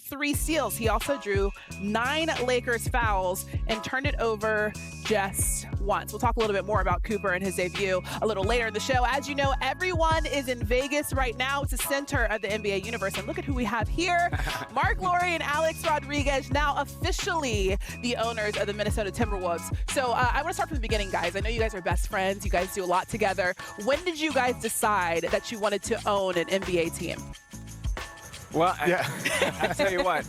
3 steals. He also drew 9 Lakers fouls and turned it over just once. We'll talk a little bit more about Cooper and his debut a little later in the show. As you know, everyone is in Vegas right now. It's the center of the NBA universe. And look at who we have here. Mark Lore and Alex Rodriguez, now officially the owners of the Minnesota Timberwolves. So I want to start from the beginning, guys. I know you guys are best friends. You guys do a lot together. When did you guys decide that you wanted to own an NBA team? Well, I tell you what,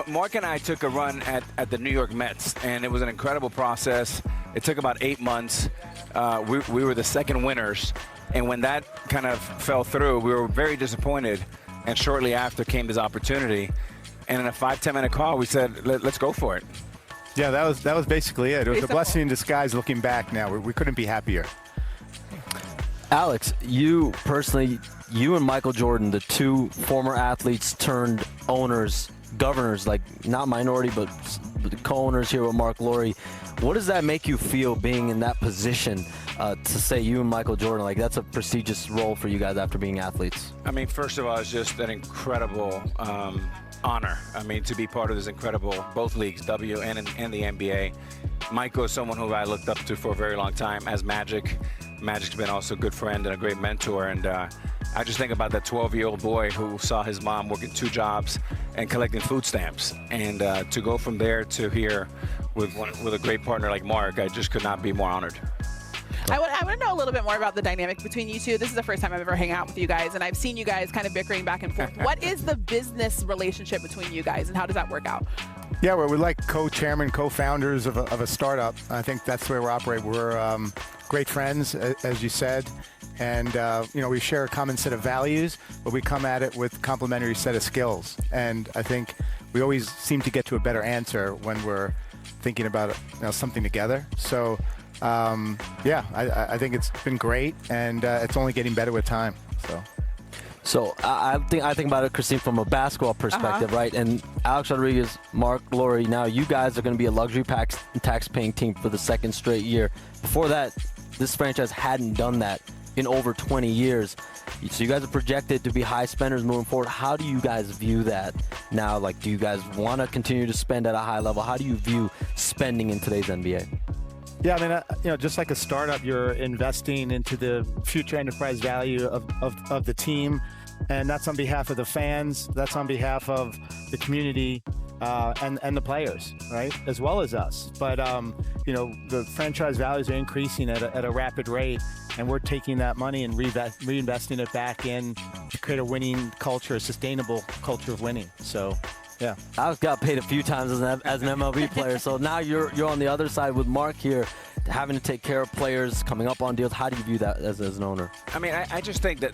Mark and I took a run at the New York Mets, and it was an incredible process. It took about 8 months. We were the second winners, and when that kind of fell through, we were very disappointed, and shortly after came this opportunity. And in a 5-10 minute call, we said, let's go for it. Yeah, that was basically it. It was a blessing in disguise looking back now. We couldn't be happier. Alex, you personally, you and Michael Jordan, the 2 former athletes turned owners, governors, like not minority, but co-owners here with Mark Lore. What does that make you feel being in that position to say you and Michael Jordan, like that's a prestigious role for you guys after being athletes? I mean, first of all, it's just an incredible honor. I mean, to be part of this incredible, both leagues, W and the NBA. Michael is someone who I looked up to for a very long time as Magic. Magic's been also a good friend and a great mentor, and I just think about that 12-year-old boy who saw his mom working 2 jobs and collecting food stamps, and to go from there to here with a great partner like Mark, I just could not be more honored. I want to know a little bit more about the dynamic between you two. This is the first time I've ever hung out with you guys, and I've seen you guys kind of bickering back and forth. What is the business relationship between you guys, and how does that work out? Yeah, we're like co-chairman, co-founders of a startup. I think that's the way we operate. We're great friends, as you said, and we share a common set of values, but we come at it with complementary set of skills. And I think we always seem to get to a better answer when we're thinking about something together. So I think it's been great, and it's only getting better with time. So I think about it, Christine, from a basketball perspective, right? And Alex Rodriguez, Mark Lore, now you guys are going to be a luxury tax-paying team for the 2nd straight year. Before that, this franchise hadn't done that in over 20 years. So you guys are projected to be high spenders moving forward. How do you guys view that now? Like, do you guys want to continue to spend at a high level? How do you view spending in today's NBA? Yeah, I mean, just like a startup, you're investing into the future enterprise value of the team, and that's on behalf of the fans, that's on behalf of the community, and the players, right, as well as us. But the franchise values are increasing at a rapid rate, and we're taking that money and reinvesting it back in to create a winning culture, a sustainable culture of winning. So. Yeah, Alex got paid a few times as an MLB player, so now you're on the other side with Mark here, having to take care of players, coming up on deals. How do you view that as an owner? I mean, I just think that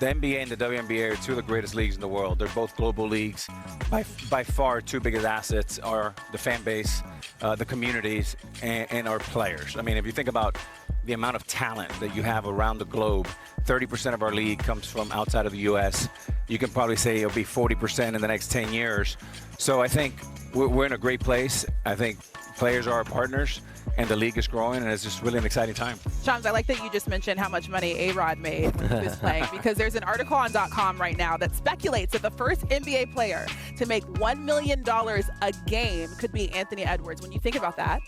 the NBA and the WNBA are 2 of the greatest leagues in the world. They're both global leagues. By far, 2 biggest assets are the fan base, the communities, and our players. I mean, if you think about the amount of talent that you have around the globe, 30% of our league comes from outside of the U.S. You can probably say it'll be 40% in the next 10 years. So I think we're in a great place. I think players are our partners, and the league is growing, and it's just really an exciting time. Shams, I like that you just mentioned how much money A-Rod made when he was playing, because there's an article on .com right now that speculates that the first NBA player to make $1 million a game could be Anthony Edwards. When you think about that,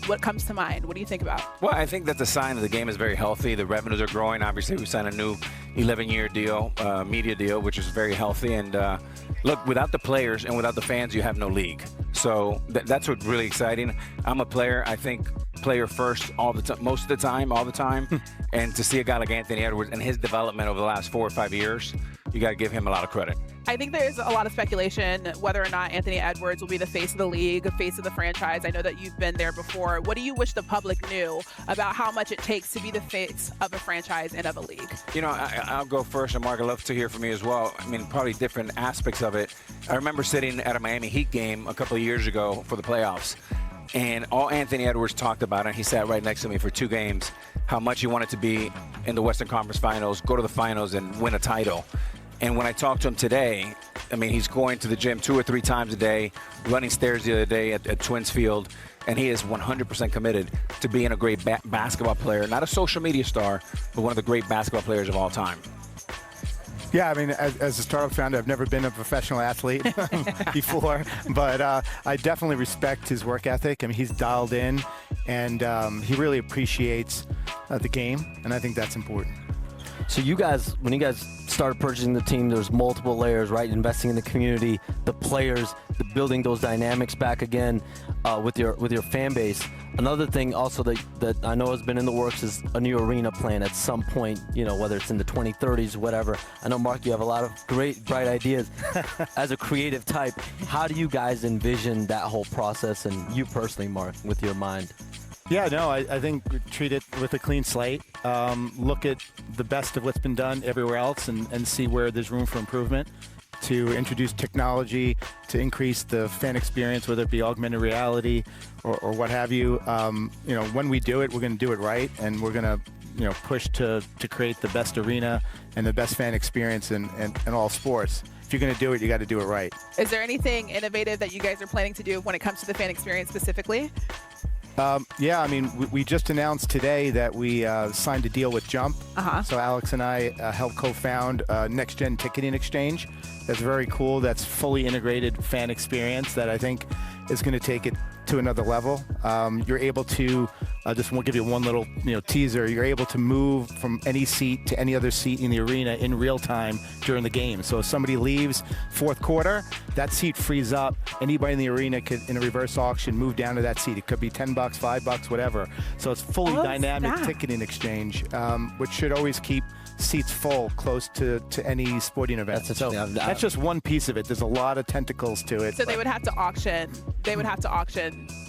what comes to mind? What do you think about? Well, I think that's a sign that the game is very healthy. The revenues are growing. Obviously, we signed a new 11-year deal, media deal, which is very healthy. And look, without the players and without the fans, you have no league. So that's what's really exciting. I'm a player. I think player first all the time, most of the time, all the time. And to see a guy like Anthony Edwards and his development over the last 4 or 5 years, you got to give him a lot of credit. I think there's a lot of speculation whether or not Anthony Edwards will be the face of the league, face of the franchise. I know that you've been there before. What do you wish the public knew about how much it takes to be the face of a franchise and of a league? I'll go first, and Mark, I'd love to hear from you as well. I mean, probably different aspects of it. I remember sitting at a Miami Heat game a couple of years ago for the playoffs, and all Anthony Edwards talked about, and he sat right next to me for 2 games, how much he wanted to be in the Western Conference Finals, go to the finals, and win a title. And when I talked to him today, I mean, he's going to the gym 2 or 3 times a day, running stairs the other day at Twins Field, and he is 100% committed to being a great basketball player, not a social media star, but one of the great basketball players of all time. Yeah, I mean, as a startup founder, I've never been a professional athlete before, but I definitely respect his work ethic. I mean, he's dialed in, and he really appreciates the game, and I think that's important. So you guys, when you guys started purchasing the team, there's multiple layers, right? Investing in the community, the players, the building those dynamics back again with your fan base. Another thing also that I know has been in the works is a new arena plan at some point, whether it's in the 2030s, whatever. I know, Mark, you have a lot of great, bright ideas. As a creative type, how do you guys envision that whole process, and you personally, Mark, with your mind? Yeah, no, I think treat it with a clean slate. Look at the best of what's been done everywhere else and see where there's room for improvement, to introduce technology to increase the fan experience, whether it be augmented reality or what have you. When we do it, we're going to do it right, and we're going to push to create the best arena and the best fan experience in all sports. If you're going to do it, you got to do it right. Is there anything innovative that you guys are planning to do when it comes to the fan experience specifically? Yeah, I mean, we just announced today that we signed a deal with Jump. So Alex and I helped co-found Next Gen Ticketing Exchange. That's very cool. That's fully integrated fan experience that I think is going to take it to another level. You're able to, just want to give you one little teaser, you're able to move from any seat to any other seat in the arena in real time during the game. So if somebody leaves fourth quarter, that seat frees up. Anybody in the arena could, in a reverse auction, move down to that seat. It could be $10, $5, whatever. So it's fully dynamic ticketing exchange, which should always keep seats full close to any sporting event. That's just one piece of it. There's a lot of tentacles to it. So they would have to auction.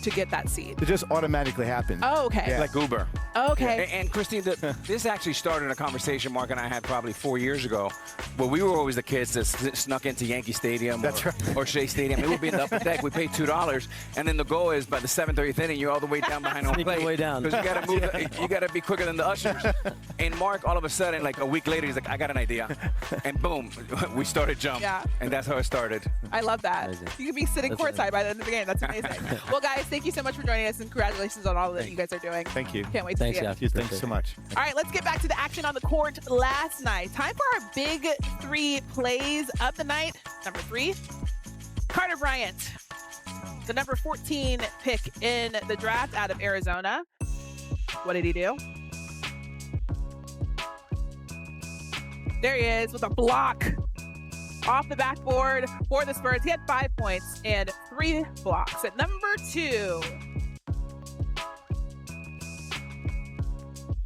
To get that seat. It just automatically happens. Oh, okay. Yeah. Like Uber. Okay. And Christine, this actually started in a conversation Mark and I had probably 4 years ago, where we were always the kids that snuck into Yankee Stadium or Shea Stadium. It would be in the upper deck. We paid $2, and then the goal is by the 7th or 8th inning, you're all the way down behind home plate. Way down. Because you got to move. You got to be quicker than the ushers. And Mark, all of a sudden, like a week later, he's like, I got an idea, and boom, we started Jump. Yeah. And that's how it started. I love that. Amazing. You could be sitting courtside by the end of the game. That's amazing. Well, guys, thank you so much for joining us, and congratulations on all that you guys are doing. Thank you. Can't wait to Thanks, see it. guys. Thanks so much. All right, let's get back to the action on the court last night. Time for our big three plays of the night. Number 3, Carter Bryant, the number 14 pick in the draft out of Arizona. What did he do? There he is with a block off the backboard for the Spurs. He had 5 points and 3 blocks. At number 2,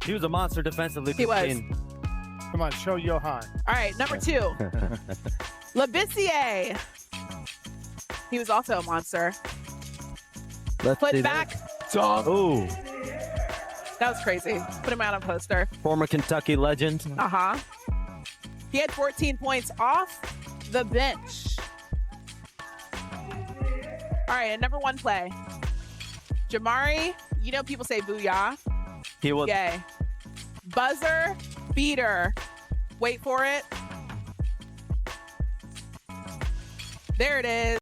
He was a monster defensively. He was. Come on, show Johan. all right, number 2, Labissiere. He was also a monster. Let's Put see back. Ooh. That was crazy. Put him out on poster. Former Kentucky legend. He had 14 points off the bench. All right, and number 1 play. Jamari, people say booyah. He was. Yay. Buzzer beater. Wait for it. There it is.